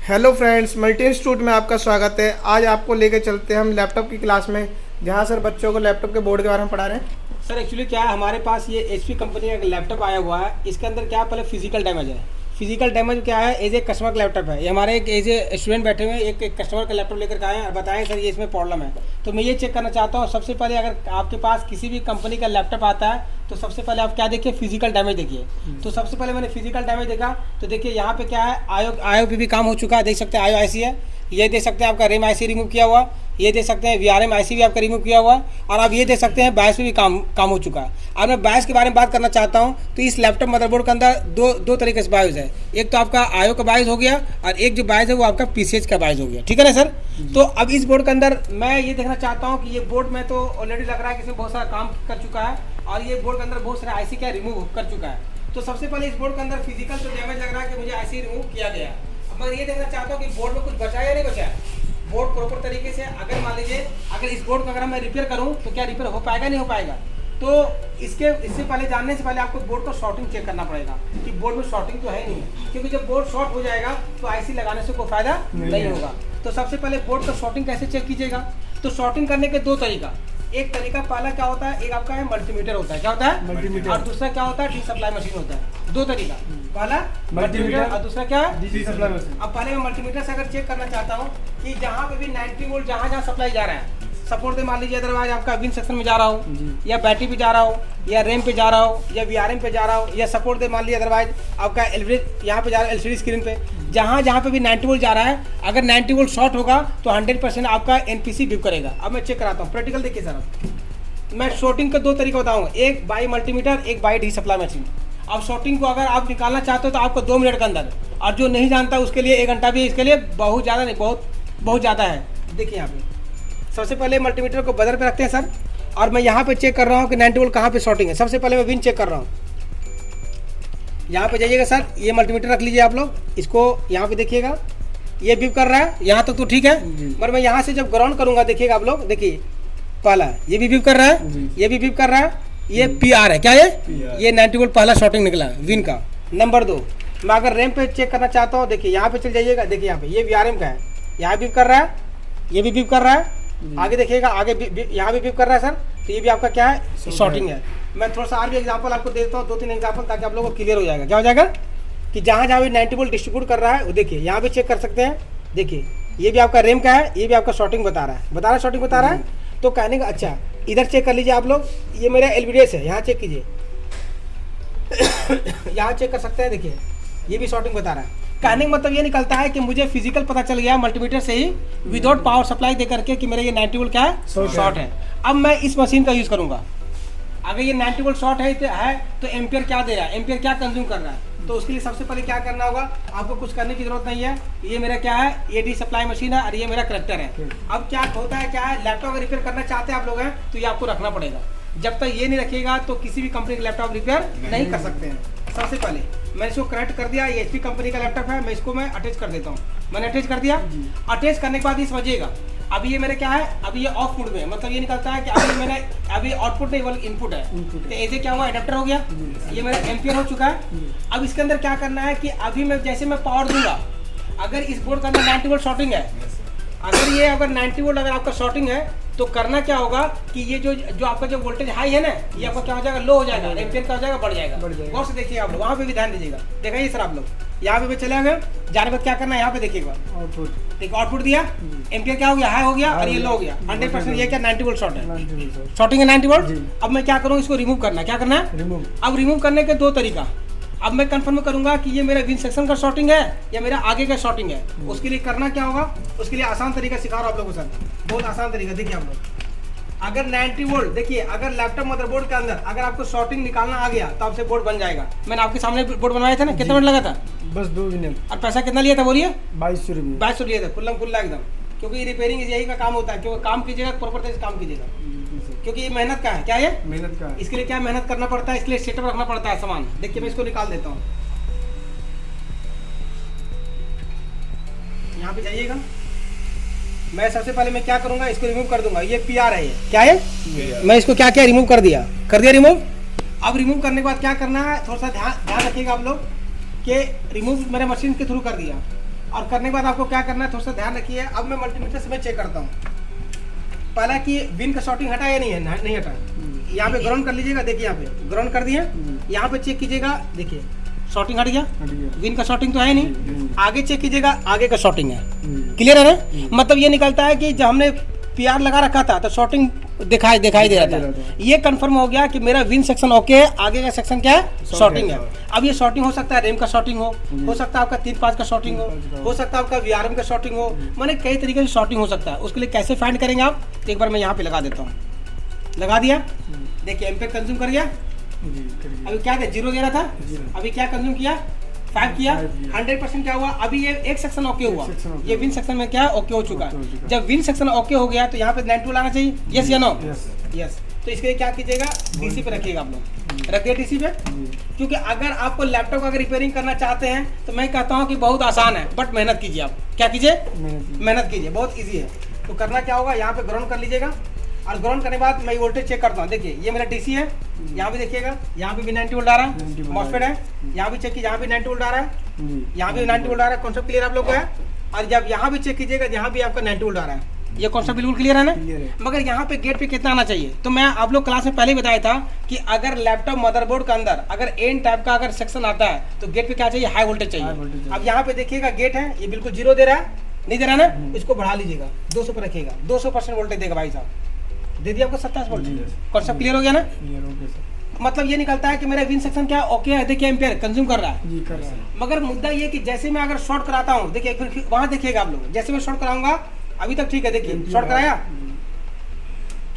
Hello friends, multi institute में आपका स्वागत है। आज आपको लेके चलते हैं हम लैपटॉप की क्लास में, जहां सर बच्चों को लैपटॉप के बोर्ड के बारे में पढ़ा रहे हैं। सर एक्चुअली क्या है, हमारे पास ये HP कंपनी का लैपटॉप आया हुआ है। इसके अंदर क्या पहले फिजिकल डैमेज है। फिजिकल डैमेज क्या है, एज ए कस्टमर का लैपटॉप है। ये हमारे एक एज ए स्टूडेंट बैठे हुए हैं, एक कस्टमर का लैपटॉप लेकर के आए हैं और बताएं सर ये इसमें प्रॉब्लम है। तो मैं ये चेक करना चाहता हूँ, सबसे पहले अगर आपके पास किसी भी कंपनी का लैपटॉप आता है तो सबसे पहले आप क्या देखिए, फिजिकल डैमेज देखिए। तो सबसे पहले मैंने फिजिकल डैमेज देखा तो देखिए यहाँ पे क्या है, आयो पे भी काम हो चुका है। देख सकते हैं आयो IC है, ये देख सकते हैं आपका रैम IC रिमूव किया हुआ, ये देख सकते हैं VRM IC भी आपका रिमूव किया हुआ, और आप ये देख सकते हैं बायस पे भी काम हो चुका है। अब मैं बायस के बारे में बात करना चाहता हूँ। तो इस लैपटॉप मदरबोर्ड के अंदर दो तरीके से बायस है। एक तो आपका आयो का बायस हो गया और एक जो बायस है वो आपका PCH का बायस हो गया, ठीक है ना सर। तो अब इस बोर्ड के अंदर मैं ये देखना चाहता हूँ कि ये बोर्ड में तो ऑलरेडी लग रहा है कि इसमें बहुत सारा काम कर चुका है और ये बोर्ड के अंदर बहुत सारा IC क्या रिमूव कर चुका है। तो सबसे पहले इस बोर्ड के अंदर फिजिकल जो डैमेज लग रहा है कि मुझे IC रिमूव किया गया। अब मैं ये देखना चाहता हूँ कि बोर्ड में कुछ बचा है या नहीं बचा है। बोर्ड प्रॉपर तरीके से अगर मान लीजिए अगर इस बोर्ड को अगर मैं रिपेयर करूं तो क्या रिपेयर हो पाएगा, नहीं हो पाएगा। तो इससे पहले जानने से पहले आपको बोर्ड को शॉर्टिंग चेक करना पड़ेगा कि बोर्ड में शॉर्टिंग तो है नहीं है, क्योंकि जब बोर्ड शॉर्ट हो जाएगा तो IC लगाने से कोई फायदा नहीं होगा। तो सबसे पहले बोर्ड का शॉर्टिंग कैसे चेक कीजिएगा। तो शॉर्टिंग करने के दो तरीका। एक तरीका पहला क्या होता है, एक आपका है मल्टीमीटर होता है। क्या होता है? मल्टीमीटर। और दूसरा क्या होता है, डी सप्लाई मशीन होता है। दो तरीका, पहला मल्टीमीटर और दूसरा क्या है, डी सप्लाई मशीन। अब पहले मैं मल्टीमीटर से अगर चेक करना चाहता हूँ कि जहाँ पे भी 90 वोल्ट जहाँ सप्लाई जा रहा है, सपोर्ट दे मान लीजिए अदरवाइज आपका विन सेक्शन में जा रहा हूँ या बैटरी पे जा रहा हूँ या रैम पे जा रहा हूँ या VRM पे जा रहा हूँ या सपोर्ट दे मान लीजिए अदरवाइज आपका LCD यहाँ पे जा रहा है, LCD स्क्रीन पे जहाँ पे भी 90 वोल्ट जा रहा है, अगर 90 वोल्ट शॉर्ट होगा तो 100% आपका NPC बिप करेगा। अब मैं चेक कराता हूँ प्रैक्टिकल, देखिए सर। मैं शॉर्टिंग के दो तरीके बताऊँगा, एक बाई मल्टीमीटर, एक बाई डी सप्लाई मशीन। अब शॉर्टिंग को अगर आप निकालना चाहते हो तो आपको 2 मिनट के अंदर, और जो नहीं जानता उसके लिए 1 घंटा भी, इसके लिए बहुत ज़्यादा नहीं, बहुत ज़्यादा है। देखिए यहाँ पे सबसे पहले मल्टीमीटर को बदल पे रखते हैं सर, और मैं यहाँ पे चेक कर रहा हूँ कि 90 वोल्ट कहाँ पे शॉर्टिंग है। सबसे पहले मैं विन चेक कर रहा हूँ। यहाँ पे जाइएगा सर, ये मल्टीमीटर रख लीजिए आप लोग, इसको यहाँ पे देखिएगा, ये बीप कर रहा है, यहाँ तक तो ठीक है। मगर मैं यहाँ से जब ग्राउंड करूँगा, देखिएगा आप लोग, देखिए पहला ये भी बीप कर रहा है, ये भी बीप कर रहा है, ये PR है। क्या ये 90 वोल्ट पहला शॉर्टिंग निकला विन का। नंबर 2, मैं अगर रैम पे चेक करना चाहता हूँ, देखिए यहाँ पे चल जाइएगा, देखिए यहाँ पे ये VRM का है, यहाँ बीप कर रहा है, ये भी बीप कर रहा है। आगे देखिएगा, आगे यहाँ भी बीप कर रहा है सर, तो ये भी आपका क्या है, शॉर्टिंग है। मैं थोड़ा सा और भी एग्जांपल आपको देता हूँ, 2-3 एग्जांपल, ताकि आप लोगों को क्लियर हो जाएगा। क्या हो जाएगा कि जहाँ भी 90 वोल्ट डिस्ट्रीब्यूट कर रहा है, वो देखिए यहाँ भी चेक कर सकते हैं। देखिए ये भी आपका रैम का है, ये भी आपका शॉर्टिंग बता रहा है, शॉर्टिंग बता रहा है। तो कहने का अच्छा, इधर चेक कर लीजिए आप लोग, ये मेरा LVDS है, यहाँ चेक कीजिए यहाँ चेक कर सकते हैं, देखिए ये भी शॉर्टिंग बता रहा है। कहने का मतलब ये निकलता है कि मुझे फिजिकल पता चल गया मल्टीमीटर से ही, विदाउट पावर सप्लाई दे करके, कि मेरा ये 90 वोल्ट क्या है, शॉर्ट है। अब मैं इस मशीन का यूज़ करूँगा। अगर ये 90 वोल्ट शॉर्ट है तो एम्पियर क्या दे रहा है, एम्पियर क्या कंज्यूम कर रहा है। तो उसके लिए सबसे पहले क्या करना होगा, आपको कुछ करने की जरूरत नहीं है। ये मेरा क्या है, ये डी सप्लाई मशीन है और ये मेरा करेक्टर है। अब क्या होता है, क्या है, लैपटॉप अगर रिपेयर करना चाहते हैं आप लोग हैं तो ये आपको रखना पड़ेगा। जब तक ये नहीं रखिएगा तो किसी भी कंपनी का लैपटॉप रिपेयर नहीं कर सकते हैं। सबसे पहले मैंने इसको कनेक्ट कर दिया, ये HP कंपनी का लैपटॉप है, मैं इसको अटैच कर देता हूँ। मैंने अटैच कर दिया। अटैच करने के बाद ये समझिएगा, अभी ये मेरे क्या है, अभी ये ऑफ मोड में, मतलब ये निकलता है कि अभी आउटपुट नहीं बल्कि इनपुट है। तो ऐसे क्या हुआ, अडेप्टर हो गया, ये मेरा एम्पियर हो चुका है। अब इसके अंदर क्या करना है कि अभी मैं जैसे मैं पावर दूंगा, अगर इस बोर्ड के अंदर 90 वोल्ट शॉर्टिंग है, अगर 90 वोल्ट अगर आपका शॉर्टिंग है, तो करना क्या होगा कि ये जो आपका जो वोल्टेज हाई है ना, ये आपका क्या हो जाएगा, लो हो जाएगा, एम्पियर क्या हो जाएगा, बढ़ जाएगा। गौर से देखिए आप लोग, वहाँ पे भी ध्यान दीजिएगा। देखिए सर आप लोग यहाँ पे चले गए, जाने बाद क्या करना है, यहाँ पे देखिएगा आउटपुट, देखिए आउटपुट दिया, एम्पियर क्या हो गया, हाई हो गया और ये लो हो गया। 100% ये क्या 90 वोल्ट शॉर्ट है, शॉर्टिंग है 90 वोल्ट। अब मैं क्या करूँ, इसको रिमूव करना, क्या करना है, रिमूव। अब रिमूव करने के 2 तरीका। अब मैं कंफर्म करूंगा कि ये मेरा विन सेक्शन का शॉर्टिंग है या मेरा आगे का शॉर्टिंग है। उसके लिए करना क्या होगा, उसके लिए आसान तरीका सिखा रहा हूँ आप लोगों को सर, बहुत आसान तरीका। देखिए आप लोग, अगर 90 वोल्ट, देखिए अगर लैपटॉप मदरबोर्ड के अंदर अगर आपको शॉर्टिंग निकालना आ गया तो आपसे बोर्ड बन जाएगा। मैंने आपके सामने बोर्ड बनवाया था ना, कितना मिनट लगा था, बस 2 मिनट। और पैसा कितना लिया था बोलिए, 2200 लिया था, खुल्ला एकदम। क्योंकि रिपेयरिंग यही का काम होता है, क्योंकि काम कीजिएगा प्रॉपर तरीके से काम कीजिएगा, क्योंकि ये मेहनत का है। क्या है, मेहनत का है। इसके लिए क्या मेहनत करना पड़ता है, इसके लिए सेटअप रखना पड़ता है सामान। देखिए मैं इसको निकाल देता हूँ, यहाँ पे जाइएगा। मैं सबसे पहले मैं क्या करूंगा, इसको रिमूव कर दूंगा। ये PR है, ये क्या है, मैं इसको क्या रिमूव कर दिया रिमूव। अब रिमूव करने के बाद क्या करना है, थोड़ा सा ध्यान रखिएगा आप लोग कि रिमूव मेरे मशीन के थ्रू कर दिया। और करने के बाद आपको क्या करना है, थोड़ा सा ध्यान रखिए। अब मैं मल्टीमीटर से मैं चेक करता हूँ पहला कि विन का शॉर्टिंग हटा या नहीं है, नहीं हटा। यहाँ पे ग्राउंड कर लीजिएगा, देखिए यहाँ पे ग्राउंड कर दिया। यहाँ पे चेक कीजिएगा, देखिए शॉर्टिंग हट गया, विन का शॉर्टिंग तो है नहीं। आगे चेक कीजिएगा, आगे का शॉर्टिंग है, क्लियर है ना। मतलब ये निकलता है कि जब हमने पीआर लगा रखा था तो शॉर्टिंग दिखाई दे रहा था। ये कंफर्म हो गया कि मेरा विन सेक्शन ओके है, आगे का सेक्शन क्या है, शॉर्टिंग है। अब ये शॉर्टिंग हो सकता है रेम का शॉर्टिंग हो सकता है आपका 3-5 का शॉर्टिंग हो सकता है आपका वीआरएम का शॉर्टिंग हो, माने कई तरीके से शॉर्टिंग हो सकता है। उसके लिए कैसे फाइंड करेंगे आप, तो एक बार मैं यहाँ पे लगा देता हूँ, लगा दिया। देखिए एम्पेयर कंज्यूम कर गया, अभी क्या था 0 दे रहा था, अभी क्या कंज्यूम किया 5 किया, 100% क्या हुआ, अभी ये एक सेक्शन ओके हुआ, ये विन सेक्शन में क्या ओके हो चुका है। जब विन सेक्शन ओके हो गया तो यहाँ पे 92 लाना चाहिए, यस या नो, यस। तो इसके लिए क्या कीजिएगा, डीसी पे रखिएगा आप लोग, रखिए डीसी पे। क्योंकि अगर आपको लैपटॉप का अगर रिपेयरिंग करना चाहते हैं तो मैं कहता हूँ कि बहुत आसान है, बट मेहनत कीजिए। आप क्या कीजिए, मेहनत कीजिए, बहुत ईजी है। तो करना क्या होगा, यहाँ पे ग्राउंड कर लीजिएगा, और ग्राउंड करने के बाद मैं वोल्टेज चेक करता हूँ। देखिए ये मेरा डीसी है, यहाँ भी देखिएगा, यहाँ पे भी 90 वोल्ट आ रहा है, मॉसफेट है, यहाँ भी चेक कीजिए, यहाँ भी 90 वोल्ट आ रहा है, यहाँ भी 90 वोल्ट आ रहा है। कॉन्सेप्ट क्लियर आप लोग को है। और जब यहाँ भी चेक कीजिएगा, यहाँ भी आपका 90 वोल्ट आ रहा है, ये कॉन्सेप्ट बिल्कुल क्लियर है ना। मगर यहाँ पे गेट पे कितना आना चाहिए, तो मैं आप लोग क्लास में पहले ही बताया था कि अगर लैपटॉप मदरबोर्ड के अंदर अगर एन टाइप का अगर सेक्शन आता है तो गेट पे क्या चाहिए, हाई वोल्टेज चाहिए। अब यहाँ पे देखिएगा गेट है, ये बिल्कुल 0 दे रहा है, नहीं दे रहा ना, इसको बढ़ा लीजिएगा, 200 पे रखिएगा, 200% वोल्टेज देगा भाई साहब, दे दिया आपको 27 वोल्ट। कॉन्सेप्ट क्लियर हो गया ना। मतलब ये निकलता है कि मेरा विन सेक्शन क्या ओके है, देखिए एम्पेयर कंज्यूम कर रहा है। मगर मुद्दा ये कि जैसे मैं अगर शॉर्ट कराता हूँ, देखिए फिर वहां देखिएगा आप लोग, जैसे मैं शॉर्ट कराऊंगा अभी तक ठीक है, देखिए शॉर्ट कराया,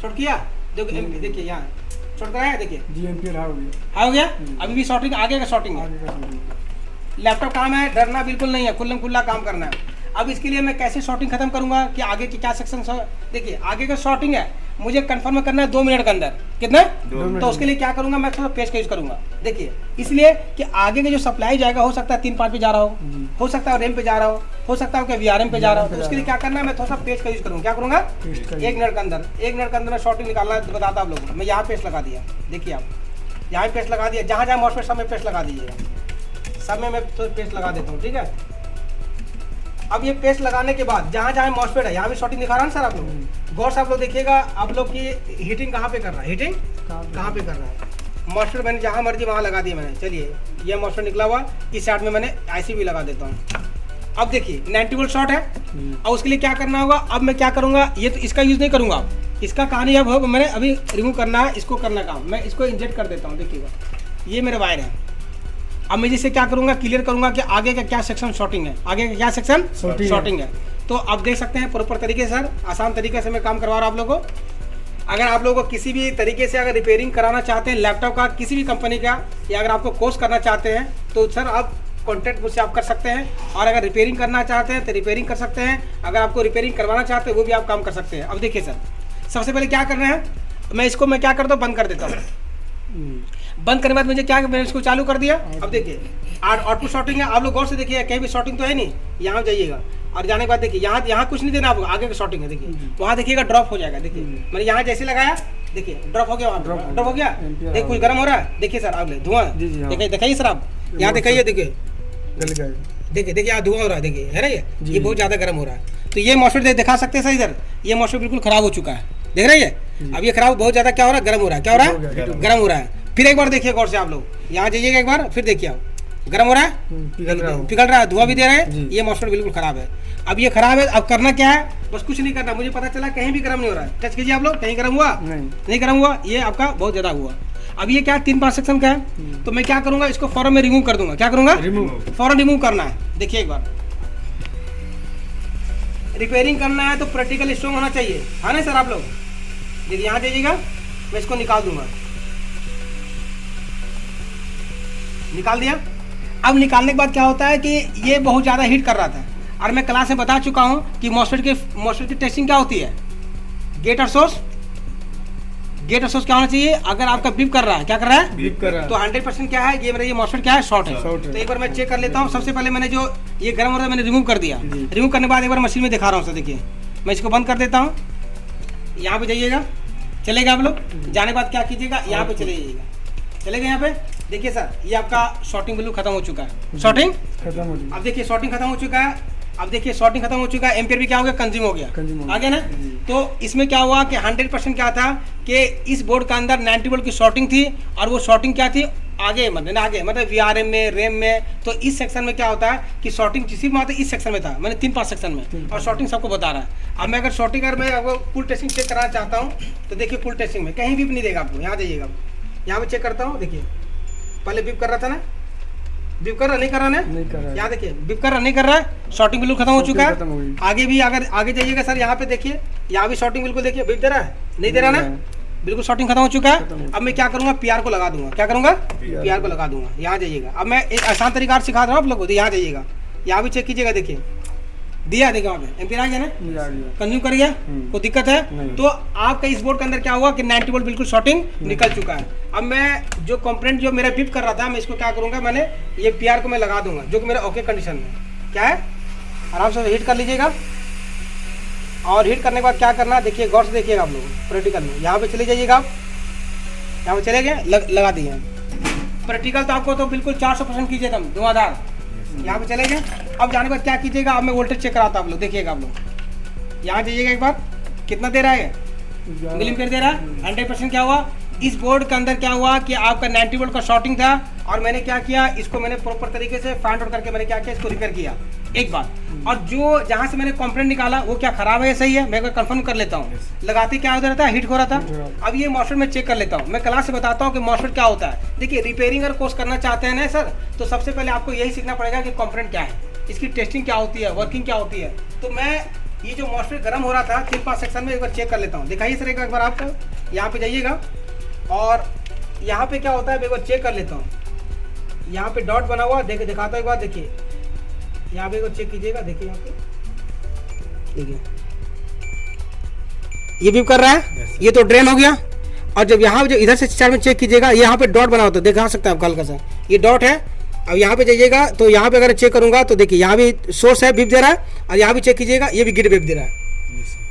शॉर्ट किया, देखिए यहाँ शॉर्ट कराया, देखिए हो गया। अभी भी शॉर्टिंग, आगे का शॉर्टिंग है। लैपटॉप काम है, डरना बिल्कुल नहीं है, खुल्लम खुल्ला काम करना है। अब इसके लिए मैं कैसे शॉर्टिंग खत्म करूंगा कि आगे की क्या सेक्शन, देखिए आगे का शॉर्टिंग है, मुझे कंफर्म करना है 2 मिनट के अंदर, कितना, तो उसके लिए क्या करूंगा, मैं थोड़ा पेज का यूज करूंगा। देखिए इसलिए कि आगे का जो सप्लाई जाएगा हो सकता है 3-5 पे जा रहा हो सकता है रेम पे जा रहा हो सकता है वीआरएम पे जा रहा हो, तो उसके लिए क्या करना है, मैं थोड़ा सा पेज का यूज करूंगा। क्या करूंगा, 1 मिनट के अंदर, 1 मिनट के अंदर मैं शॉर्टिंग निकालना बताता आप लोगों को। मैं यहाँ पेस्ट लगा दिया, देखिए आप यहाँ पेस्ट लगा दिया, जहाँ जहाँ मॉसफेट सब में पेस्ट लगा दीजिएगा, सब में मैं पेस्ट लगा देता हूँ, ठीक है। अब ये पेस्ट लगाने के बाद जहाँ जहाँ मॉसफेट है, यहाँ भी शॉर्टिंग दिखा रहा है सर आप लोग, गौर से आप लोग देखिएगा, आप लोग की हीटिंग कहाँ पे कर रहा है, हीटिंग कहाँ पे कर रहा है। मॉसफेट मैंने जहाँ मर्जी वहाँ लगा दिया मैंने। चलिए ये मॉसफेट निकला हुआ, इस साइड में मैंने आईसी भी लगा देता हूँ। अब देखिए 90 वोल्ट शॉर्ट है, और उसके लिए क्या करना होगा, अब मैं क्या करूँगा, ये तो इसका यूज़ नहीं करूँगा, इसका कहानी अब हो, मैंने अभी रिमूव करना है, इसको करना काम, मैं इसको इंजेक्ट कर देता हूँ। देखिएगा ये मेरे वायर है। अब मैं जिसे क्या करूंगा, क्लियर करूंगा कि आगे का क्या सेक्शन शॉर्टिंग है, आगे का क्या सेक्शन शॉर्टिंग है। तो अब देख सकते हैं प्रॉपर तरीके से, सर आसान तरीके से मैं काम करवा रहा हूँ आप लोगों को। अगर आप लोगों को किसी भी तरीके से अगर रिपेयरिंग कराना चाहते हैं लैपटॉप का, किसी भी कंपनी का, या अगर आपको कोर्स करना चाहते हैं तो सर आप कॉन्टैक्ट मुझसे आप कर सकते हैं। और अगर रिपेयरिंग करना चाहते हैं तो रिपेयरिंग कर सकते हैं, अगर आपको रिपेयरिंग करवाना चाहते हैं वो भी आप काम कर सकते हैं। अब देखिए सर, सबसे पहले क्या करना है, मैं क्या करता हूँ, बंद कर देता हूँ। बंद करने के बाद मुझे क्या, मैंने इसको चालू कर दिया। अब देखिए आउटपुट शॉर्टिंग है, आप लोग गौर से देखिए, कहीं भी शॉर्टिंग तो है नहीं। यहाँ जाइएगा और जाने के बाद देखिए यहाँ कुछ नहीं देना आपको, आगे का शॉर्टिंग है, देखिए वहाँ देखिएगा ड्रॉप हो जाएगा। देखिए मैंने यहाँ जैसे लगाया, देखिए ड्रॉप हो गया, वहाँ ड्रॉप हो गया। देखिए कुछ गर्म हो रहा है, देखिए सर आप धुआं, दिखाइए सर आप यहाँ दिखाइए, देखिए देखिए यहाँ धुआं हो रहा है, देखिए है ना, ये बहुत ज़्यादा गर्म हो रहा है। तो ये मॉसफेट दिखा सकते हैं सर, इधर ये मॉसफेट बिल्कुल खराब हो चुका है, देख रहे हैं। अब ये खराब बहुत ज़्यादा क्या हो रहा है, गर्म हो रहा है, क्या हो रहा है, गर्म हो रहा है। फिर एक बार देखिए गौर से आप लोग, यहाँ जाइएगा एक बार, फिर देखिए आप गर्म हो रहा है, पिघल रहा है, धुआं भी दे रहा है। ये मॉसफेट बिल्कुल खराब है। अब ये खराब है, अब करना क्या है, बस कुछ नहीं करना। मुझे पता चला कहीं भी गर्म नहीं हो रहा है, टच कीजिए आप लोग, कहीं गर्म हुआ नहीं गर्म हुआ, ये आपका बहुत ज्यादा हुआ। अब ये क्या 3-5 सेक्शन का है, तो मैं क्या करूंगा, इसको फौरन में रिमूव कर दूंगा। क्या करूंगा, फौरन रिमूव करना है। देखिए एक बार रिपेयरिंग करना है तो प्रैक्टिकल स्ट्रॉन्ग होना चाहिए, है ना सर आप लोग। देखिए यहाँ जाइएगा, मैं इसको निकाल दूंगा, निकाल दिया। अब निकालने के बाद क्या होता है कि ये बहुत ज़्यादा हीट कर रहा था, और मैं क्लास में बता चुका हूँ कि मॉसफेट की टेस्टिंग क्या होती है, गेट और सोर्स क्या होना चाहिए। अगर आपका बीप कर रहा है, क्या कर रहा है, बीप कर रहा है, तो 100% क्या है, ये मेरा ये मॉसफेट क्या है, शॉर्ट है। तो एक बार मैं चेक कर लेता हूँ। सबसे पहले मैंने जो ये गर्म हो रहा है मैंने रिमूव कर दिया। रिमूव करने के बाद एक बार मशीन में दिखा रहा हूँ सर, देखिए मैं इसको बंद कर देता हूँ। यहाँ पे जाइएगा, चलेगा आप लोग, जाने के बाद क्या कीजिएगा, यहाँ पे चले जाइएगा, चलेगा यहाँ पे। देखिए सर ये आपका शॉर्टिंग बिल्कुल खत्म हो चुका है, शॉर्टिंग खत्म हो चुका है। अब देखिए शॉर्टिंग खत्म हो चुका है। अब देखिए शॉर्टिंग खत्म हो चुका है, एम्पियर भी क्या हो गया, कंज्यूम हो गया, आगे ना। तो इसमें क्या हुआ कि 100% क्या था कि इस बोर्ड का अंदर 90 वोल्ट की शॉर्टिंग थी, और वो शॉर्टिंग क्या थी, आगे मतलब VRM में, रैम में। तो इस सेक्शन में क्या होता है कि शॉर्टिंग सिर्फ वहाँ इस सेक्शन में था, मैंने 3-5 सेक्शन में, और शॉर्टिंग सबको बता रहा है। अब मैं अगर शॉर्टिंग मैं आपको फुल टेस्टिंग चेक कराना चाहता हूँ, तो देखिए फुल टेस्टिंग में कहीं भी नहीं देगा आपको। यहाँ जाइएगा, यहाँ पे चेक करता हूँ, देखिए पहले बीप कर रहा था ना, बीप कर रहा नहीं कर रहा ना, यहाँ देखिए बीप कर रहा नहीं कर रहा है, शॉर्टिंग बिल्कुल खत्म हो चुका है। आगे भी अगर आगे जाइएगा सर, यहाँ पे देखिए, यहाँ भी शॉर्टिंग बिल्कुल देखिए, बीप दे रहा है, नहीं दे रहा ना, बिल्कुल शॉर्टिंग खत्म हो चुका है। अब मैं क्या करूँगा, PR को लगा दूंगा, क्या करूँगा, PR को लगा दूंगा। यहाँ जाइएगा, अब मैं एक आसान तरीका सिखा रहा हूँ आप लोगों को, यहाँ जाइएगा, यहाँ भी चेक कीजिएगा, देखिए दिया, देखिए वहाँ पे एम्पियर आ गया ना, कंज्यूम कर गया, कोई दिक्कत है। तो आपका इस बोर्ड के अंदर क्या हुआ कि 90 वोल्ट बिल्कुल शॉर्टिंग निकल चुका है। अब मैं जो कंपोनेंट जो मेरा बीप कर रहा था, मैं इसको क्या करूँगा, मैंने ये PR को मैं लगा दूंगा, जो कि मेरा ओके कंडीशन में क्या है। आराम से हीट कर लीजिएगा, और हीट करने के बाद क्या करना है, देखिए गौर से देखिएगा आप लोग प्रैक्टिकल में। यहाँ पे चले जाइएगा आप, यहाँ पे चले गए, लगा दिए प्रैक्टिकल। तो आपको तो बिल्कुल 400% कीजिए एकदम धुआंधार। यहाँ पे चले गए, अब जाने के बाद क्या कीजिएगा, अब मैं वोल्टेज चेक कराता हूँ आप लोग, देखिएगा आप लोग। यहाँ जाइएगा एक बार, कितना दे रहा है, मिलीमीटर दे रहा है, 100%। क्या हुआ, इस बोर्ड के अंदर क्या हुआ कि आपका 90 वोल्ट का शॉर्टिंग था, और मैंने क्या किया, इसको मैंने प्रॉपर तरीके से फाइंड आउट करके मैंने क्या किया, इसको रिपेयर किया एक बार। और जो जहाँ से मैंने कंपोनेंट निकाला वो क्या खराब है या सही है, मैं कंफर्म कर लेता हूँ। लगाते क्या होता रहता है, हीट हो रहा था। अब ये मॉस्फेट में चेक कर लेता हूँ, मैं क्लास से बताता हूँ कि मॉस्फेट क्या होता है। देखिए रिपेयरिंग अगर कोर्स करना चाहते हैं ना सर, तो सबसे पहले आपको यही सीखना पड़ेगा कि कंपोनेंट क्या है, इसकी टेस्टिंग क्या होती है, वर्किंग क्या होती है। तो मैं ये जो मॉस्फेट गर्म हो रहा था 3-5 सेक्शन में एक बार चेक कर लेता हूँ। दिखाइए सर एक बार आपको, यहाँ पे जाइएगा, और यहाँ पे क्या होता है एक बार चेक कर लेता हूँ। यहाँ पे डॉट बना हुआ दिखाता हूँ एक बार, देखिए यहाँ पे चेक कीजिएगा, देखिए यहाँ पे देखिए ये भी कर रहा है, ये तो ड्रेन हो गया। और जब यहाँ जो इधर से चार में चेक कीजिएगा, यहाँ पे डॉट बना होता है, दिखा सकता है आपको हल्का सा, ये डॉट है। अब यहाँ पे जाइएगा, तो यहाँ पे अगर चेक करूंगा तो देखिए यहाँ भी सोर्स है, बीप दे रहा है, और यहाँ भी चेक कीजिएगा, ये भी गेट बीप दे रहा है।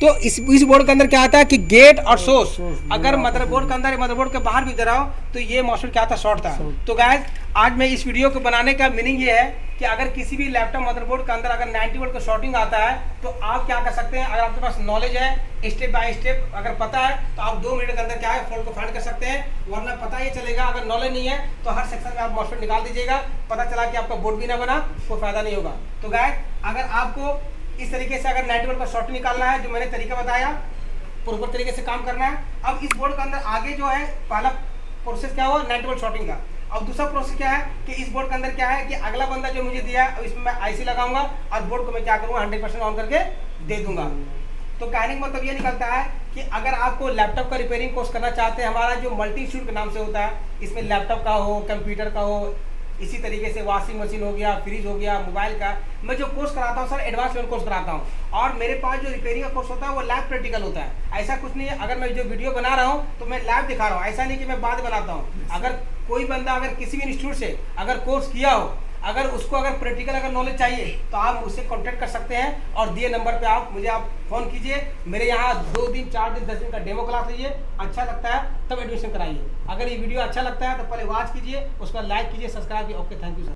तो इस बोर्ड के अंदर क्या आता है कि गेट और सोर्स, अगर मदरबोर्ड के अंदर मदरबोर्ड के बाहर भी दे रहा हो, तो ये मॉस्फेट क्या था, शॉर्ट था। तो गाइस आज मैं इस वीडियो को बनाने का मीनिंग ये है कि अगर किसी भी लैपटॉप मदरबोर्ड के अंदर अगर 90 वोल्ट का शॉर्टिंग आता है, तो आप क्या कर सकते हैं, अगर आपके पास नॉलेज है, स्टेप बाय स्टेप अगर पता है, तो आप 2 मिनट के अंदर क्या है फॉल्ट को फाइंड कर सकते हैं। वरना पता ही चलेगा, अगर नॉलेज नहीं है तो हर सेक्शन में आप मॉस्फेट निकाल दीजिएगा, पता चला कि आपका बोर्ड भी ना बना, कोई फायदा नहीं होगा। तो गाइस अगर आपको इस तरीके से अगर 90 वोल्ट का शॉर्टिंग निकालना है, जो मैंने तरीका बताया, प्रॉपर तरीके से काम करना है। अब इस बोर्ड के अंदर आगे जो है पहला प्रोसेस क्या हुआ, 90 वोल्ट शॉर्टिंग का। अब दूसरा प्रोसेस क्या है कि इस बोर्ड के अंदर क्या है कि अगला बंदा जो मुझे दिया है, इसमें मैं IC लगाऊंगा, और बोर्ड को मैं क्या करूंगा 100% ऑन करके दे दूंगा। तो कहने का मतलब ये निकलता है कि अगर आपको लैपटॉप का रिपेयरिंग कोर्स करना चाहते हैं, हमारा जो मल्टी इंस्टीट्यूट के नाम से होता है, इसमें लैपटॉप का हो, कंप्यूटर का हो, इसी तरीके से वॉशिंग मशीन हो गया, फ्रिज हो गया, मोबाइल का, मैं जो कोर्स कराता हूँ सर एडवांस लेवल कोर्स कराता हूँ। और मेरे पास जो रिपेयरिंग का कोर्स होता है वो लैब प्रैक्टिकल होता है। ऐसा कुछ नहीं है, अगर मैं जो वीडियो बना रहा हूँ तो मैं लैब दिखा रहा हूँ, ऐसा नहीं कि मैं बाद बनाता हूँ। अगर कोई बंदा अगर किसी भी इंस्टीट्यूट से अगर कोर्स किया हो, अगर उसको अगर प्रैक्टिकल अगर नॉलेज चाहिए, तो आप मुझसे कांटेक्ट कर सकते हैं, और दिए नंबर पे आप मुझे फोन कीजिए। मेरे यहाँ 2 दिन 4 दिन 10 दिन का डेमो क्लास लीजिए, अच्छा लगता है तब एडमिशन कराइए। अगर ये वीडियो अच्छा लगता है तो पहले वॉच कीजिए, उसका लाइक कीजिए, सब्सक्राइब कीजिए। Okay, thank you sir.